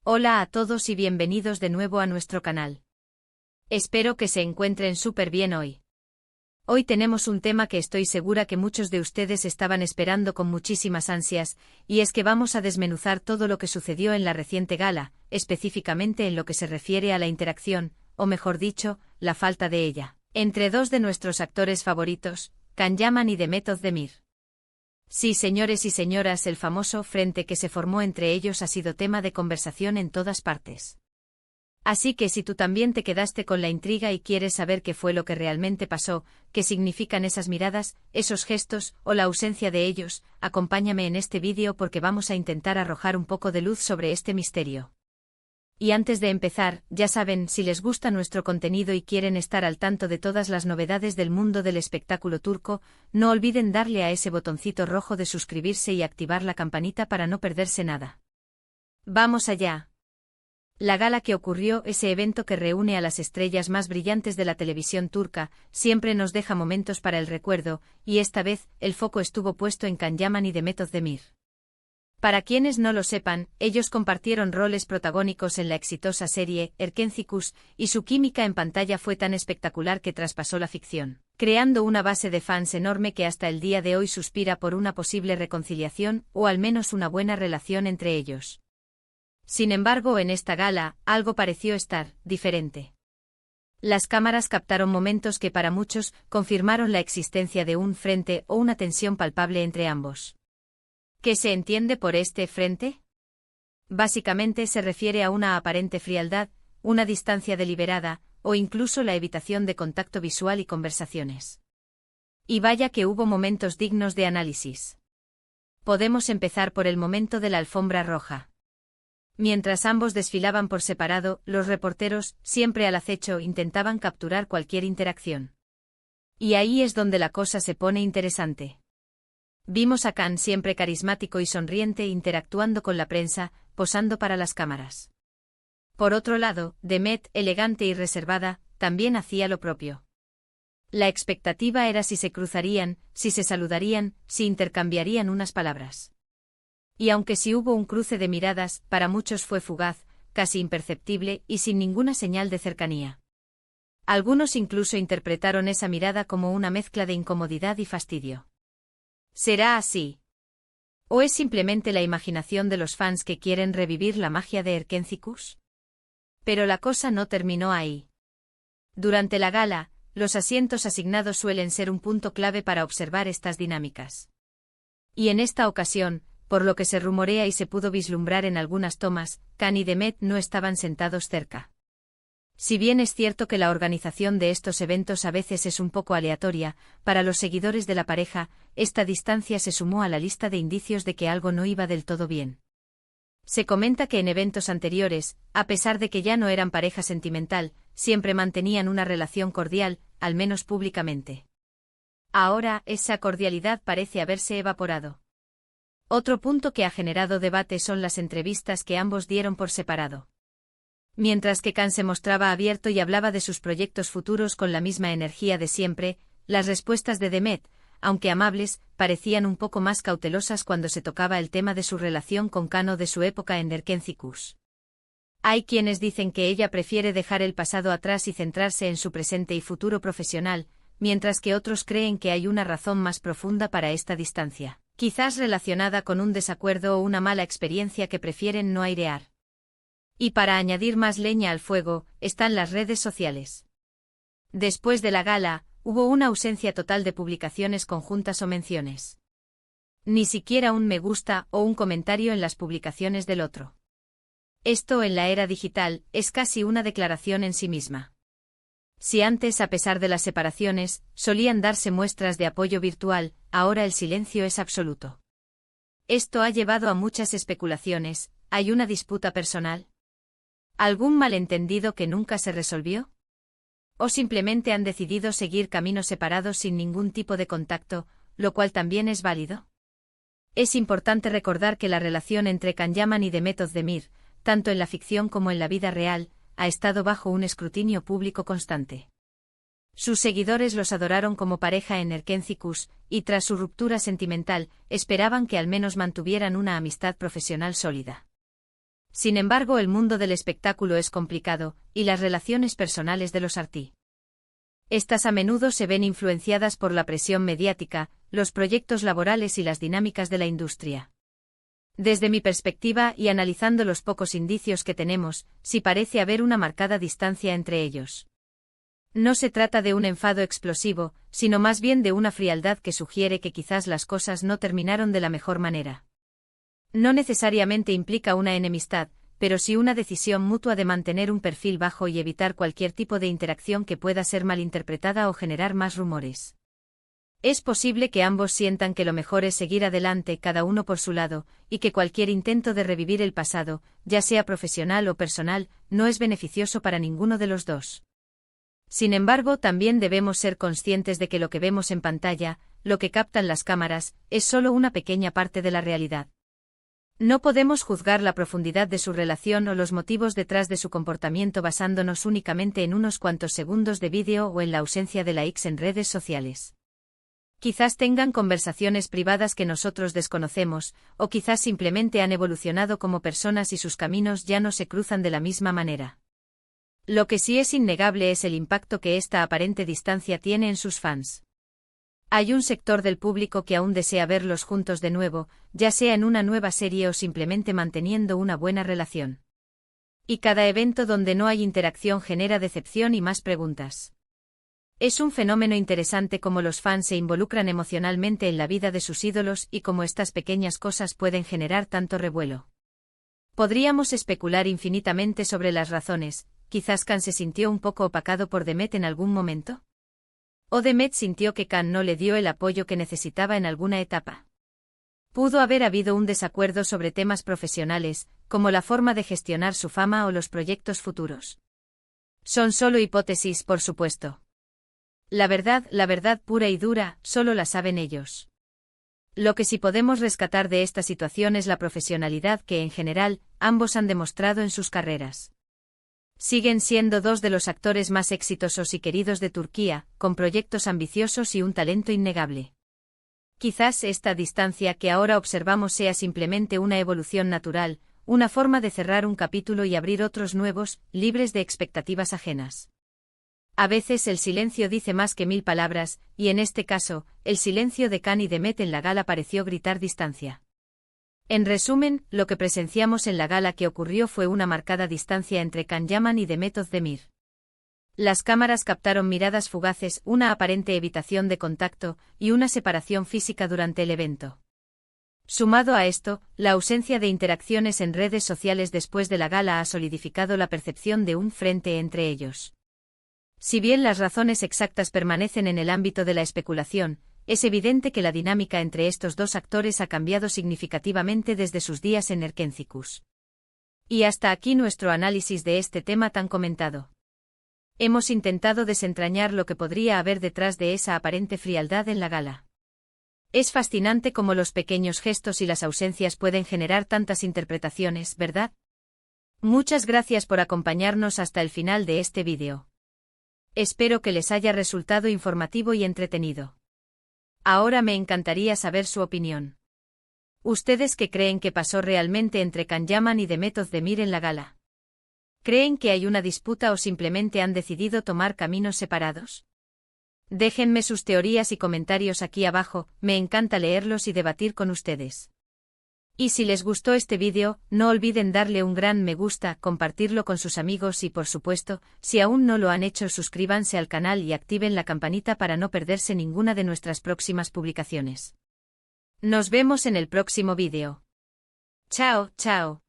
Hola a todos y bienvenidos de nuevo a nuestro canal. Espero que se encuentren súper bien hoy. Hoy tenemos un tema que estoy segura que muchos de ustedes estaban esperando con muchísimas ansias, y es que vamos a desmenuzar todo lo que sucedió en la reciente gala, específicamente en lo que se refiere a la interacción, o mejor dicho, la falta de ella, entre dos de nuestros actores favoritos, Can Yaman y Demet Özdemir. Sí, señores y señoras, el famoso frente que se formó entre ellos ha sido tema de conversación en todas partes. Así que si tú también te quedaste con la intriga y quieres saber qué fue lo que realmente pasó, qué significan esas miradas, esos gestos, o la ausencia de ellos, acompáñame en este vídeo porque vamos a intentar arrojar un poco de luz sobre este misterio. Y antes de empezar, ya saben, si les gusta nuestro contenido y quieren estar al tanto de todas las novedades del mundo del espectáculo turco, no olviden darle a ese botoncito rojo de suscribirse y activar la campanita para no perderse nada. ¡Vamos allá! La gala que ocurrió, ese evento que reúne a las estrellas más brillantes de la televisión turca, siempre nos deja momentos para el recuerdo, y esta vez, el foco estuvo puesto en Can Yaman y Demet Özdemir. Para quienes no lo sepan, ellos compartieron roles protagónicos en la exitosa serie Erkencikus, y su química en pantalla fue tan espectacular que traspasó la ficción, creando una base de fans enorme que hasta el día de hoy suspira por una posible reconciliación o al menos una buena relación entre ellos. Sin embargo, en esta gala, algo pareció estar diferente. Las cámaras captaron momentos que para muchos confirmaron la existencia de un frente o una tensión palpable entre ambos. ¿Qué se entiende por este frente? Básicamente se refiere a una aparente frialdad, una distancia deliberada, o incluso la evitación de contacto visual y conversaciones. Y vaya que hubo momentos dignos de análisis. Podemos empezar por el momento de la alfombra roja. Mientras ambos desfilaban por separado, los reporteros, siempre al acecho, intentaban capturar cualquier interacción. Y ahí es donde la cosa se pone interesante. Vimos a Can siempre carismático y sonriente interactuando con la prensa, posando para las cámaras. Por otro lado, Demet, elegante y reservada, también hacía lo propio. La expectativa era si se cruzarían, si se saludarían, si intercambiarían unas palabras. Y aunque sí hubo un cruce de miradas, para muchos fue fugaz, casi imperceptible y sin ninguna señal de cercanía. Algunos incluso interpretaron esa mirada como una mezcla de incomodidad y fastidio. ¿Será así? ¿O es simplemente la imaginación de los fans que quieren revivir la magia de Erkencikus? Pero la cosa no terminó ahí. Durante la gala, los asientos asignados suelen ser un punto clave para observar estas dinámicas. Y en esta ocasión, por lo que se rumorea y se pudo vislumbrar en algunas tomas, Can y Demet no estaban sentados cerca. Si bien es cierto que la organización de estos eventos a veces es un poco aleatoria, para los seguidores de la pareja, esta distancia se sumó a la lista de indicios de que algo no iba del todo bien. Se comenta que en eventos anteriores, a pesar de que ya no eran pareja sentimental, siempre mantenían una relación cordial, al menos públicamente. Ahora, esa cordialidad parece haberse evaporado. Otro punto que ha generado debate son las entrevistas que ambos dieron por separado. Mientras que Can se mostraba abierto y hablaba de sus proyectos futuros con la misma energía de siempre, las respuestas de Demet, aunque amables, parecían un poco más cautelosas cuando se tocaba el tema de su relación con Can o de su época en Erkencikus. Hay quienes dicen que ella prefiere dejar el pasado atrás y centrarse en su presente y futuro profesional, mientras que otros creen que hay una razón más profunda para esta distancia, quizás relacionada con un desacuerdo o una mala experiencia que prefieren no airear. Y para añadir más leña al fuego, están las redes sociales. Después de la gala, hubo una ausencia total de publicaciones conjuntas o menciones. Ni siquiera un me gusta o un comentario en las publicaciones del otro. Esto en la era digital es casi una declaración en sí misma. Si antes, a pesar de las separaciones, solían darse muestras de apoyo virtual, ahora el silencio es absoluto. Esto ha llevado a muchas especulaciones. ¿Hay una disputa personal? ¿Algún malentendido que nunca se resolvió? ¿O simplemente han decidido seguir caminos separados sin ningún tipo de contacto, lo cual también es válido? Es importante recordar que la relación entre Can Yaman y Demet Özdemir, tanto en la ficción como en la vida real, ha estado bajo un escrutinio público constante. Sus seguidores los adoraron como pareja en Erkencikus, y tras su ruptura sentimental, esperaban que al menos mantuvieran una amistad profesional sólida. Sin embargo, el mundo del espectáculo es complicado, y las relaciones personales de los artistas. Estas a menudo se ven influenciadas por la presión mediática, los proyectos laborales y las dinámicas de la industria. Desde mi perspectiva y analizando los pocos indicios que tenemos, sí parece haber una marcada distancia entre ellos. No se trata de un enfado explosivo, sino más bien de una frialdad que sugiere que quizás las cosas no terminaron de la mejor manera. No necesariamente implica una enemistad, pero sí una decisión mutua de mantener un perfil bajo y evitar cualquier tipo de interacción que pueda ser malinterpretada o generar más rumores. Es posible que ambos sientan que lo mejor es seguir adelante cada uno por su lado, y que cualquier intento de revivir el pasado, ya sea profesional o personal, no es beneficioso para ninguno de los dos. Sin embargo, también debemos ser conscientes de que lo que vemos en pantalla, lo que captan las cámaras, es solo una pequeña parte de la realidad. No podemos juzgar la profundidad de su relación o los motivos detrás de su comportamiento basándonos únicamente en unos cuantos segundos de vídeo o en la ausencia de likes en redes sociales. Quizás tengan conversaciones privadas que nosotros desconocemos, o quizás simplemente han evolucionado como personas y sus caminos ya no se cruzan de la misma manera. Lo que sí es innegable es el impacto que esta aparente distancia tiene en sus fans. Hay un sector del público que aún desea verlos juntos de nuevo, ya sea en una nueva serie o simplemente manteniendo una buena relación. Y cada evento donde no hay interacción genera decepción y más preguntas. Es un fenómeno interesante cómo los fans se involucran emocionalmente en la vida de sus ídolos y cómo estas pequeñas cosas pueden generar tanto revuelo. Podríamos especular infinitamente sobre las razones. Quizás Khan se sintió un poco opacado por Demet en algún momento. ¿O Demet sintió que Khan no le dio el apoyo que necesitaba en alguna etapa? Pudo haber habido un desacuerdo sobre temas profesionales, como la forma de gestionar su fama o los proyectos futuros. Son solo hipótesis, por supuesto. La verdad pura y dura, solo la saben ellos. Lo que sí podemos rescatar de esta situación es la profesionalidad que, en general, ambos han demostrado en sus carreras. Siguen siendo dos de los actores más exitosos y queridos de Turquía, con proyectos ambiciosos y un talento innegable. Quizás esta distancia que ahora observamos sea simplemente una evolución natural, una forma de cerrar un capítulo y abrir otros nuevos, libres de expectativas ajenas. A veces el silencio dice más que 1000 palabras, y en este caso, el silencio de Khan y Demet en la gala pareció gritar distancia. En resumen, lo que presenciamos en la gala que ocurrió fue una marcada distancia entre Can Yaman y Demet Özdemir. Las cámaras captaron miradas fugaces, una aparente evitación de contacto, y una separación física durante el evento. Sumado a esto, la ausencia de interacciones en redes sociales después de la gala ha solidificado la percepción de un frente entre ellos. Si bien las razones exactas permanecen en el ámbito de la especulación, es evidente que la dinámica entre estos dos actores ha cambiado significativamente desde sus días en Erkencikus. Y hasta aquí nuestro análisis de este tema tan comentado. Hemos intentado desentrañar lo que podría haber detrás de esa aparente frialdad en la gala. Es fascinante cómo los pequeños gestos y las ausencias pueden generar tantas interpretaciones, ¿verdad? Muchas gracias por acompañarnos hasta el final de este vídeo. Espero que les haya resultado informativo y entretenido. Ahora me encantaría saber su opinión. ¿Ustedes qué creen que pasó realmente entre Can Yaman y Demet Özdemir en la gala? ¿Creen que hay una disputa o simplemente han decidido tomar caminos separados? Déjenme sus teorías y comentarios aquí abajo, me encanta leerlos y debatir con ustedes. Y si les gustó este vídeo, no olviden darle un gran me gusta, compartirlo con sus amigos y por supuesto, si aún no lo han hecho suscríbanse al canal y activen la campanita para no perderse ninguna de nuestras próximas publicaciones. Nos vemos en el próximo vídeo. Chao, chao.